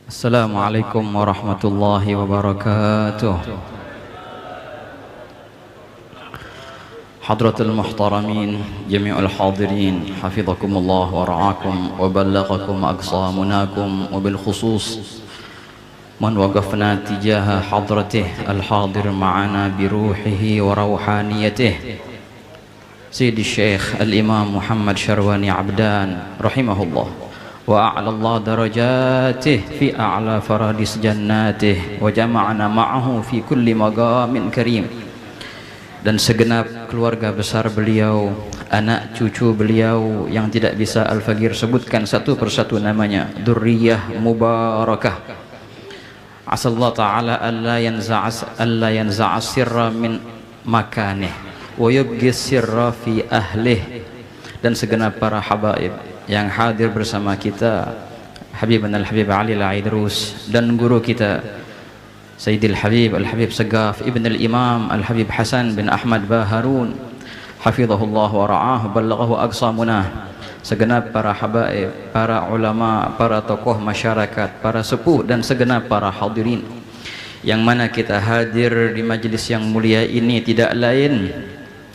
Assalamualaikum warahmatullahi wabarakatuh. Hadratul muhtaramin, jami'ul hadirin, hafizakumullah wa ra'akum wa ballaghakum aqsa munakum, wa bil khusus man waqafna tijaha hadratih al-hadir ma'ana bi ruhihi wa rawhaniyatih Sayyidi Syekh Al-Imam Muhammad Syarwani Abdan rahimahullah wa a'la Allah darajatih fi a'la faradis jannatih wa jama'ana ma'ahu fi kulli maqamin karim, dan segenap keluarga besar beliau, anak cucu beliau yang tidak bisa Al-Faqir sebutkan satu persatu namanya, dzurriyyah mubarakah. Asallahu ta'ala alla yanza'a sirra min makanih wa yubqi sirra fi ahlih, dan segenap para habaib yang hadir bersama kita, Habibun Al-Habib Ali Al-Aidrus, dan guru kita Sayyidil Habib Al-Habib Segaf Ibn Al-Imam Al-Habib Hasan bin Ahmad Baharun hafizahullah wa ra'ah ballaghahu aqsa munah, segenap para habaib, para ulama, para tokoh masyarakat, para sepuh, dan segenap para hadirin yang mana kita hadir di majlis yang mulia ini tidak lain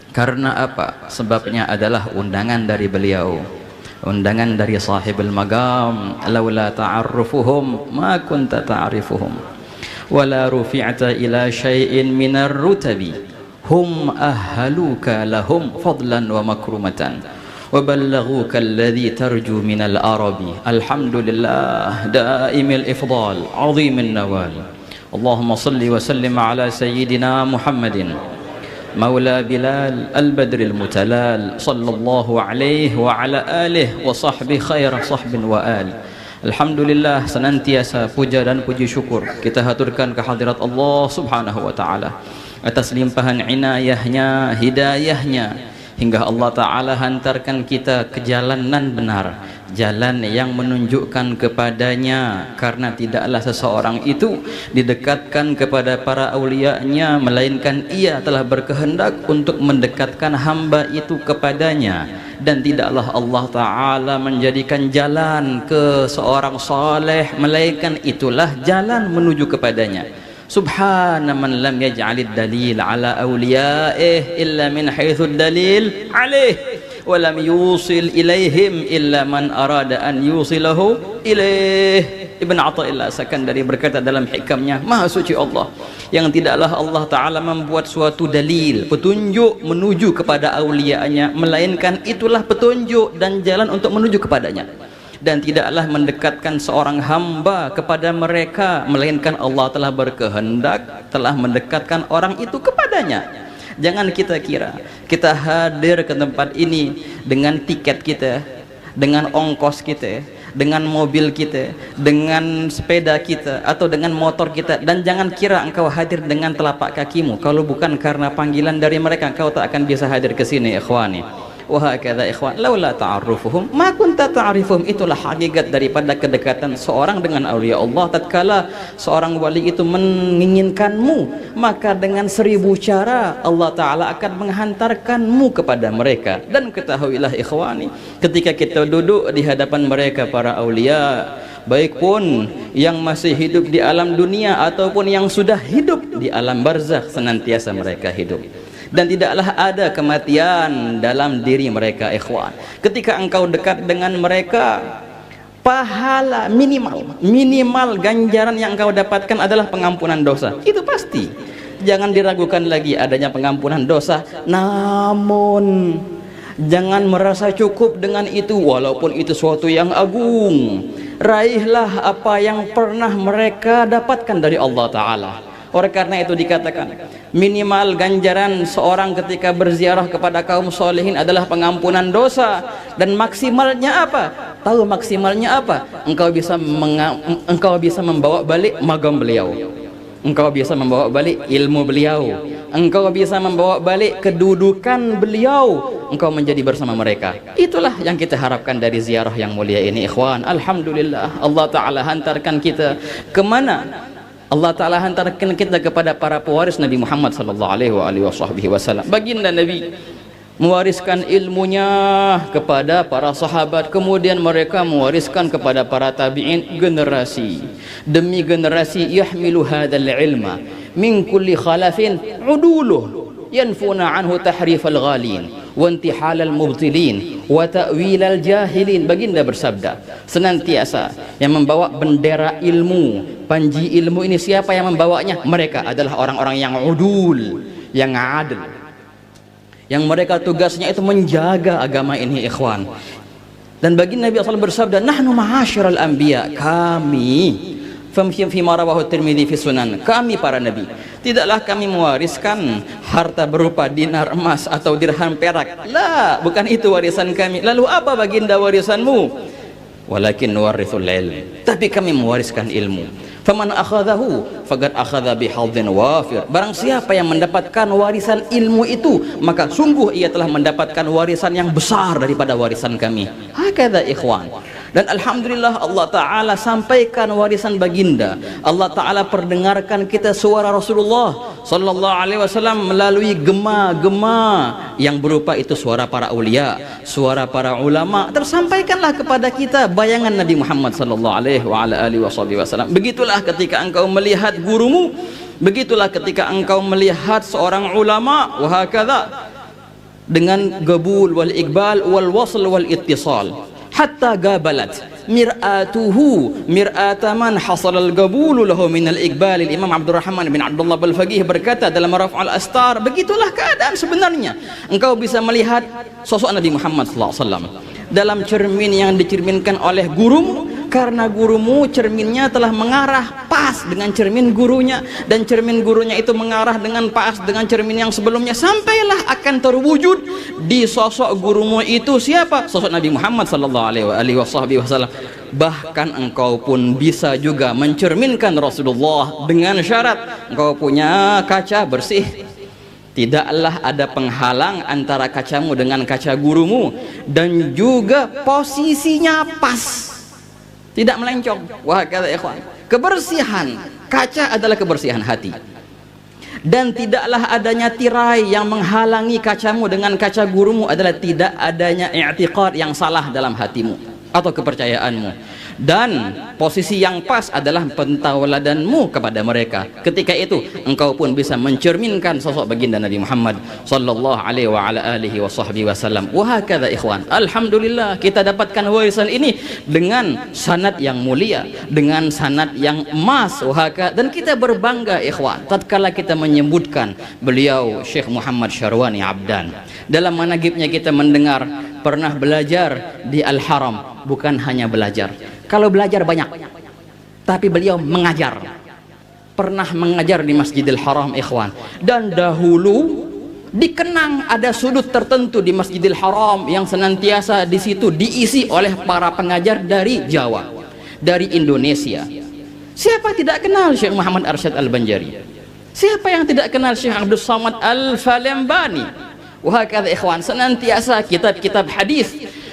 karena apa? Sebabnya adalah undangan dari beliau, undangan dari sahibul maqam. Laula ta'arrufuhum ma kunta ta'rifuhum wala rufi'ata ila syai'in minar rutabi hum ahhaluka lahum fadlan wa makrumatan wa ballaghuka alladhi tarju minal arabi. Alhamdulillah daimil ifdal azimin nawal. Allahumma salli wa sallim ala sayyidina Muhammadin Maula Bilal Al-Badril Mutalal sallallahu alaihi wa ala alihi wa sahbihi khair sahbin wa al. Alhamdulillah, senantiasa puja dan puji syukur kita haturkan kehadirat Allah subhanahu wa ta'ala atas limpahan inayahnya, hidayahnya, hingga Allah ta'ala hantarkan kita ke jalanan benar, jalan yang menunjukkan kepadanya, karena tidaklah seseorang itu didekatkan kepada para awliya'nya melainkan ia telah berkehendak untuk mendekatkan hamba itu kepadanya, dan tidaklah Allah ta'ala menjadikan jalan ke seorang saleh melainkan itulah jalan menuju kepadanya. Subhana man lam yaj'alid dalil ala awliya'ih illa min haitsu dalil alaih wa lam yusil ilaihim illa man arada an yusilahu ilaih. Ibn Athaillah Sakandari berkata dalam hikamnya, Maha suci Allah yang tidaklah Allah Ta'ala membuat suatu dalil, petunjuk menuju kepada awliya'nya melainkan itulah petunjuk dan jalan untuk menuju kepadanya, dan tidaklah mendekatkan seorang hamba kepada mereka melainkan Allah telah berkehendak telah mendekatkan orang itu kepadanya. Jangan kita kira kita hadir ke tempat ini dengan tiket kita, dengan ongkos kita, dengan mobil kita, dengan sepeda kita, atau dengan motor kita, dan jangan kira engkau hadir dengan telapak kakimu. Kalau bukan karena panggilan dari mereka, engkau tak akan bisa hadir ke sini, ikhwani. Wahakadha ikhwan, laula ta'arrufuhum ma kunta ta'rifuhum. Itulah hakikat daripada kedekatan seorang dengan awliya Allah. Tatkala seorang wali itu menginginkanmu, maka dengan 1000 cara Allah Ta'ala akan menghantarkanmu kepada mereka. Dan ketahuilah ikhwani, ketika kita duduk di hadapan mereka para awliya, baik pun yang masih hidup di alam dunia ataupun yang sudah hidup di alam barzakh, senantiasa mereka hidup, dan tidaklah ada kematian dalam diri mereka, ikhwan. Ketika engkau dekat dengan mereka, pahala minimal ganjaran yang engkau dapatkan adalah pengampunan dosa. Itu pasti, jangan diragukan lagi adanya pengampunan dosa. Namun jangan merasa cukup dengan itu, walaupun itu suatu yang agung. Raihlah apa yang pernah mereka dapatkan dari Allah Ta'ala. Oleh karena itu dikatakan minimal ganjaran seorang ketika berziarah kepada kaum solehin adalah pengampunan dosa. Dan maksimalnya apa? Tahu maksimalnya apa? Engkau bisa membawa balik magam beliau, engkau bisa membawa balik ilmu beliau, engkau bisa membawa balik kedudukan beliau, engkau menjadi bersama mereka. Itulah yang kita harapkan dari ziarah yang mulia ini, ikhwan. Alhamdulillah, Allah Ta'ala hantarkan kita kemana? Allah Ta'ala hantarkan kita kepada para pewaris Nabi Muhammad sallallahu alaihi wasallam. Baginda Nabi mewariskan ilmunya kepada para sahabat, kemudian mereka mewariskan kepada para tabi'in, generasi demi generasi. Yahmilu hadzal ilma min kulli khalafin uduluh yanfuna anhu tahrifal ghalin wa intihalal mubtilin wa ta'wilal jahilin. Baginda bersabda, senantiasa yang membawa bendera ilmu, panji ilmu ini, siapa yang membawanya? Mereka adalah orang-orang yang udul, yang adil, yang mereka tugasnya itu menjaga agama ini, ikhwan. Dan baginda Nabi SAW bersabda, nahnu ma'asyiral anbiya, kami fima rawahu Tirmidzi fi sunan, kami para nabi tidaklah kami mewariskan harta berupa dinar emas atau dirham perak. La, bukan itu warisan kami. Lalu apa baginda warisanmu? Walakin nuwarithul ilm, tapi kami mewariskan ilmu. Faman akhadahu faqad akhadha bihadzin wafir, barang siapa yang mendapatkan warisan ilmu itu, maka sungguh ia telah mendapatkan warisan yang besar daripada warisan kami. Hakadha ikhwan. Dan alhamdulillah Allah Ta'ala sampaikan warisan baginda. Allah Ta'ala perdengarkan kita suara Rasulullah Sallallahu Alaihi Wasallam melalui gema-gema yang berupa itu suara para ulia, suara para ulama. Tersampaikanlah kepada kita bayangan Nabi Muhammad Sallallahu Alaihi Wasallam. Begitulah ketika engkau melihat gurumu, begitulah ketika engkau melihat seorang ulama, wahakadha, dengan gabul wal iqbal wal wasl wal ittisal. Hatta gabalat mir'atuhu mir'ata man hasal al-gabulu lahu min al-iqbal. Imam Abdurrahman bin Abdullah al-Faqih berkata dalam Raf'ul Astar, begitulah keadaan sebenarnya. Engkau bisa melihat sosok Nabi Muhammad SAW dalam cermin yang dicerminkan oleh gurumu, karena gurumu cerminnya telah mengarah pas dengan cermin gurunya, dan cermin gurunya itu mengarah dengan pas dengan cermin yang sebelumnya, sampailah akan terwujud di sosok gurumu itu siapa? Sosok Nabi Muhammad sallallahu alaihi wasallam. Bahkan engkau pun bisa juga mencerminkan Rasulullah dengan syarat engkau punya kaca bersih. Tidaklah ada penghalang antara kacamu dengan kaca gurumu, dan juga posisinya pas, tidak melencong. Wah, kata ikhwan, kebersihan kaca adalah kebersihan hati, dan tidaklah adanya tirai yang menghalangi kacamu dengan kaca gurumu adalah tidak adanya i'tiqad yang salah dalam hatimu atau kepercayaanmu. Dan posisi yang pas adalah pentauladanmu kepada mereka. Ketika itu engkau pun bisa mencerminkan sosok baginda Nabi Muhammad sallallahu alaihi wa ala alihi wasallam. Wa hakadha ikhwan, alhamdulillah kita dapatkan warisan ini dengan sanad yang mulia, dengan sanad yang emas. Wa hakadha, dan kita berbangga ikhwan tatkala kita menyebutkan beliau Syekh Muhammad Syarwani Abdan. Dalam manaqibnya kita mendengar pernah belajar di Al-Haram. Bukan hanya belajar, kalau belajar banyak, tapi beliau mengajar, pernah mengajar di Masjidil Haram ikhwan. Dan dahulu dikenang ada sudut tertentu di Masjidil Haram yang senantiasa di situ diisi oleh para pengajar dari Jawa, dari Indonesia. Siapa tidak kenal Syekh Muhammad Arsyad Al-Banjari? Siapa yang tidak kenal Syekh Abdul Samad Al-Falembani? Wah, kata ikhwan, senantiasa kitab-kitab hadis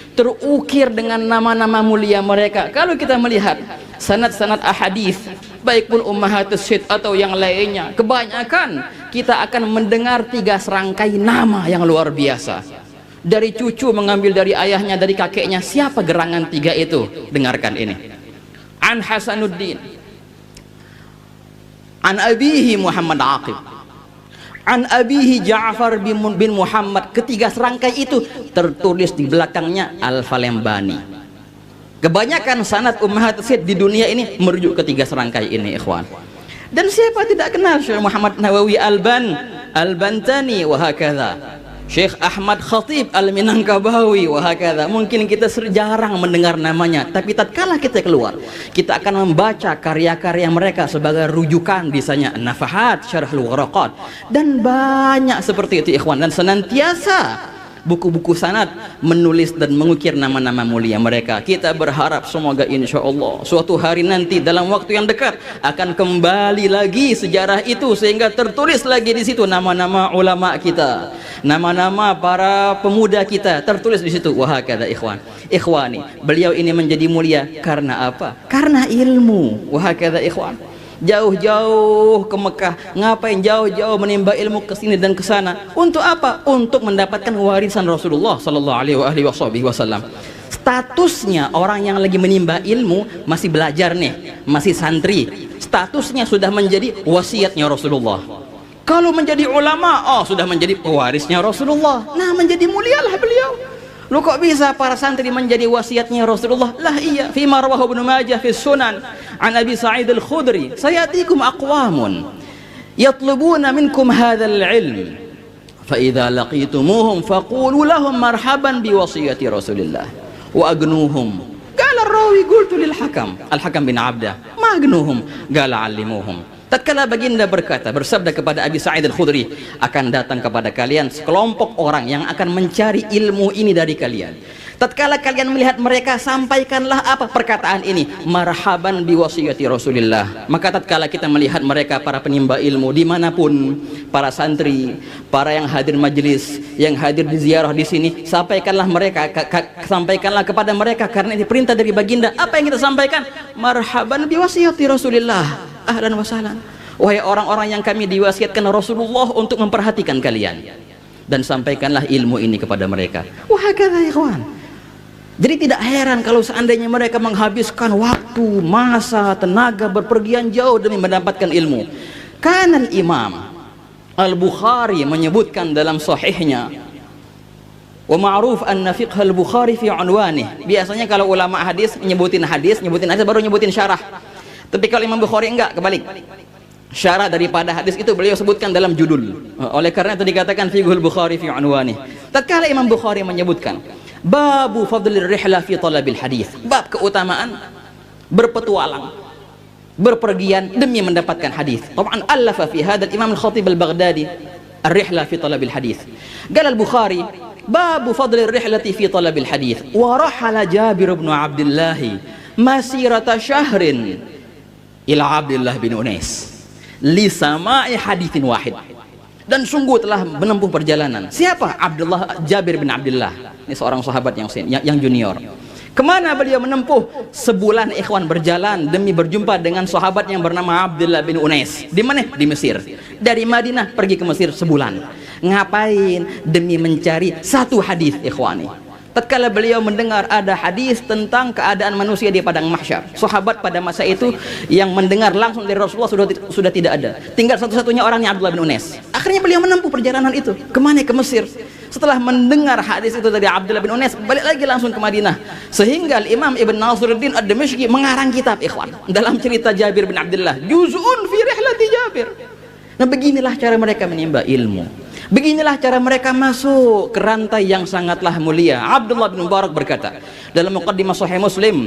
terukir dengan nama-nama mulia mereka. Kalau kita melihat sanad-sanad ahadis, baik pun ummahatus syid atau yang lainnya, kebanyakan kita akan mendengar 3 serangkai nama yang luar biasa. Dari cucu mengambil dari ayahnya, dari kakeknya. Siapa gerangan 3 itu? Dengarkan ini. An Hasanuddin, an abihi Muhammad Aqib, an abihi Ja'far bin Muhammad. Ketiga serangkai itu tertulis di belakangnya Al-Falembani. Kebanyakan sanad ummahat syid di dunia ini merujuk ketiga serangkai ini ikhwan. Dan siapa tidak kenal Syekh Muhammad Nawawi Al-Bantani, wa hakadha Syekh Ahmad Khatib Al-Minangkabawi, wa hakadha. Mungkin kita jarang mendengar namanya, tapi tatkala kita keluar, kita akan membaca karya-karya mereka sebagai rujukan, misalnya Nafahat, Syarhul Waraqat, dan banyak seperti itu ikhwan. Dan senantiasa buku-buku sanad menulis dan mengukir nama-nama mulia mereka. Kita berharap semoga insya Allah suatu hari nanti dalam waktu yang dekat akan kembali lagi sejarah itu, sehingga tertulis lagi di situ nama-nama ulama kita, nama-nama para pemuda kita tertulis di situ. Wah, kata ikhwani, beliau ini menjadi mulia karena apa? Karena ilmu. Wah, kata ikhwan, jauh-jauh ke Mekah. Ngapain jauh-jauh menimba ilmu ke sini dan ke sana? Untuk apa? Untuk mendapatkan warisan Rasulullah sallallahu alaihi wasallam. Statusnya orang yang lagi menimba ilmu masih belajar nih, masih santri. Statusnya sudah menjadi wasiatnya Rasulullah. Kalau menjadi ulama, sudah menjadi pewarisnya Rasulullah. Nah, menjadi mulialah beliau. Lu kok bisa para santri menjadi wasiatnya Rasulullah? Lah iya, fi ma rawahu Ibnu Majah fi Sunan an Abi Sa'id Al-Khudri, sayatikum aqwamun yatlubuna minkum hadzal ilm fa idza laqitumuhum faqulu lahum marhaban bi wasiyati Rasulillah wa agnuhum. Qala ar-rawi qultu lil Hakam, Al-Hakam bin Abdah, ma agnuhum? Qala allimuhum. Tatkala baginda berkata, bersabda kepada Abi Sa'id Al-Khudri, akan datang kepada kalian sekelompok orang yang akan mencari ilmu ini dari kalian. Tatkala kalian melihat mereka, sampaikanlah apa perkataan ini, marhaban biwasiyati Rasulillah. Maka tatkala kita melihat mereka, para penimba ilmu dimanapun, para santri, para yang hadir majelis, yang hadir di ziarah di sini, sampaikanlah mereka, sampaikanlah kepada mereka, karena ini perintah dari baginda. Apa yang kita sampaikan? Marhaban biwasiyati Rasulillah, ahlan wa sahlan. Wahai orang-orang yang kami diwasiatkan Rasulullah untuk memperhatikan kalian, dan sampaikanlah ilmu ini kepada mereka. Wahakadha ikhwan. Jadi tidak heran kalau seandainya mereka menghabiskan waktu, masa, tenaga, berpergian jauh demi mendapatkan ilmu. Karena Imam Al-Bukhari menyebutkan dalam sahihnya, wa ma'ruf anna fiqh al-Bukhari fi unwanih. Biasanya kalau ulama hadis nyebutin hadis baru nyebutin syarah. Tapi kalau Imam Bukhari enggak, kebalik. Syarah daripada hadis itu beliau sebutkan dalam judul. Oleh karena itu dikatakan fiqhul Bukhari fi unwanih. Tatkala Imam Bukhari menyebutkan babu fadlir rihla fi talabil hadis, bab keutamaan berpetualang, berpergian demi mendapatkan hadis. Tab'an allafa fi hadzal Imam Al-Khatib Al-Baghdadi ar-rihla fi talabil hadis. Qala Al-Bukhari babu fadlir rihlati fi talabil hadis, wa rahala Jabir bin Abdullah masirata syahrin ila Abdullah bin Unais li sama'i haditsin wahid. Dan sungguh telah menempuh perjalanan. Siapa? Jabir bin Abdullah. Ini seorang sahabat yang junior. Kemana beliau menempuh? Sebulan ikhwan berjalan demi berjumpa dengan sahabat yang bernama Abdullah bin Unais. Di mana? Di Mesir. Dari Madinah pergi ke Mesir sebulan. Ngapain? Demi mencari satu hadis ikhwani. Tatkala beliau mendengar ada hadis tentang keadaan manusia di padang mahsyar, sahabat pada masa itu yang mendengar langsung dari Rasulullah sudah tidak ada. Tinggal satu-satunya orangnya Abdullah bin Unais. Akhirnya beliau menempuh perjalanan itu. Kemana? Ke Mesir. Setelah mendengar hadis itu dari Abdullah bin Unais, balik lagi langsung ke Madinah. Sehingga Imam Ibn Nasruddin Ad-Dimashqi mengarang kitab ikhwan dalam cerita Jabir bin Abdullah, Juz'un fi rihlati Jabir. Nah, beginilah cara mereka menimba ilmu. Beginilah cara mereka masuk ke rantai yang sangatlah mulia. Abdullah bin Mubarak berkata dalam muqaddimah Sahih Muslim,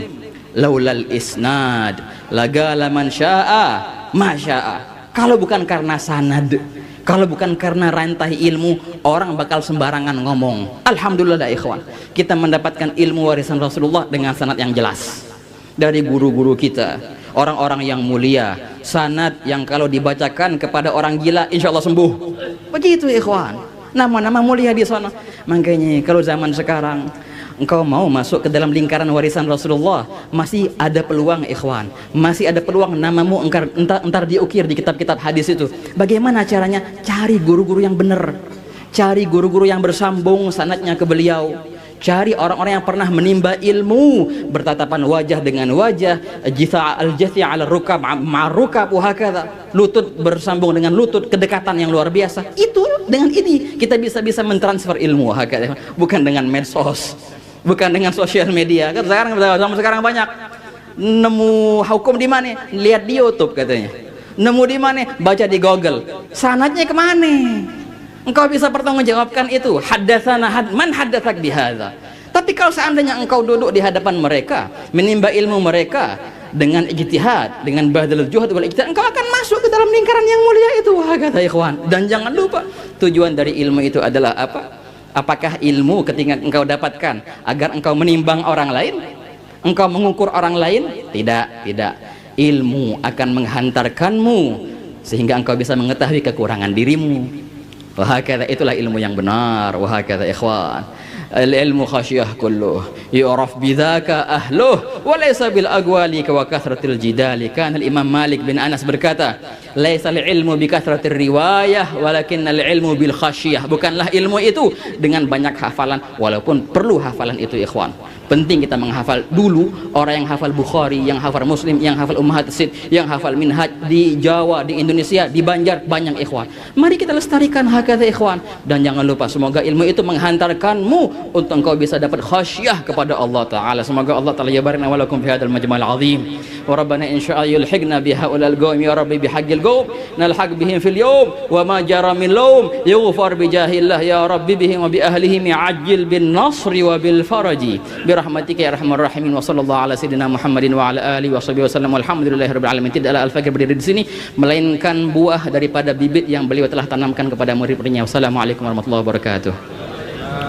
laulal isnad lagala man syaa ma syaa. Kalau bukan karena sanad, kalau bukan karena rantai ilmu, orang bakal sembarangan ngomong. Alhamdulillah ikhwan, kita mendapatkan ilmu warisan Rasulullah dengan sanad yang jelas dari guru-guru kita, orang-orang yang mulia. Sanad yang kalau dibacakan kepada orang gila insya Allah sembuh. Begitu ikhwan, nama-nama mulia di sana. Makanya kalau zaman sekarang engkau mau masuk ke dalam lingkaran warisan Rasulullah, masih ada peluang ikhwan, masih ada peluang namamu entar diukir di kitab-kitab hadis itu. Bagaimana caranya? Cari guru-guru yang benar, cari guru-guru yang bersambung sanadnya ke beliau, cari orang-orang yang pernah menimba ilmu, bertatapan wajah dengan wajah, al-jathi' ala rukab ma'rukab wahakadha, lutut bersambung dengan lutut, kedekatan yang luar biasa. Itu dengan ini kita bisa mentransfer ilmu wahakadha, bukan dengan medsos, bukan dengan sosial media. Kan sekarang banyak nemu hukum di mana? Lihat di YouTube katanya. Nemu di mana? Baca di Google. Sanadnya kemana? Engkau bisa pertanggungjawabkan itu. Haddatsana man haddatsak bihadza. Tapi kalau seandainya engkau duduk di hadapan mereka, menimba ilmu mereka dengan ijtihad, dengan badalul juhud wal ijtihad, engkau akan masuk ke dalam lingkaran yang mulia itu. Wah, kata ikhwan. Dan jangan lupa, tujuan dari ilmu itu adalah apa? Apakah ilmu ketika engkau dapatkan agar engkau menimbang orang lain? Engkau mengukur orang lain? Tidak, tidak. Ilmu akan menghantarkanmu sehingga engkau bisa mengetahui kekurangan dirimu. Wahakadha, itulah ilmu yang benar. Wahakadha ikhwan, al-ilmu khasyah kulluh yu'raf bidzaka ahluh wa laysa bil agwali wa kathratil jidali. Kan Imam Malik bin Anas berkata, laisa ilmu bi kathratir riwayah walakinnal ilmu bil khasyah. Bukanlah ilmu itu dengan banyak hafalan, walaupun perlu hafalan itu ikhwan. Penting kita menghafal dulu. Orang yang hafal Bukhari, yang hafal Muslim, yang hafal Ummahat Sid, yang hafal Minhaj di Jawa, di Indonesia, di Banjar banyak ikhwan. Mari kita lestarikan hakata ikhwan. Dan jangan lupa, semoga ilmu itu menghantarkanmu untuk engkau bisa dapat khasyah kepada Allah Ta'ala. Semoga Allah Ta'ala yabarina walakum fi hadal majmal azim. Wa rabbana insya'a yulhiqna bihaulal gawm ya rabbi bihaqqil gawm nalhaq bihim fil yawm wa ma jara min lawm yughfar bijahillah ya rabbi bihim wa bi ahlihim ajil bin nasri wa bil faraji birahmatika ya arhamar rahimin. Wa sallallahu ala sayyidina Muhammadin wa ala alihi washabihi wasallam. Alhamdulillahirabbil alamin. Tidaklah al-fakir berdiri di sini melainkan buah daripada bibit yang beliau telah tanamkan kepada murid-muridnya. Wassalamualaikum warahmatullahi wabarakatuh.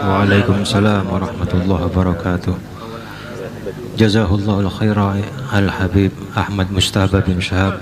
Waalaikumsalam warahmatullahi wabarakatuh. Jazahullahu khairan al-Habib Ahmad Mustafa bin Syahab.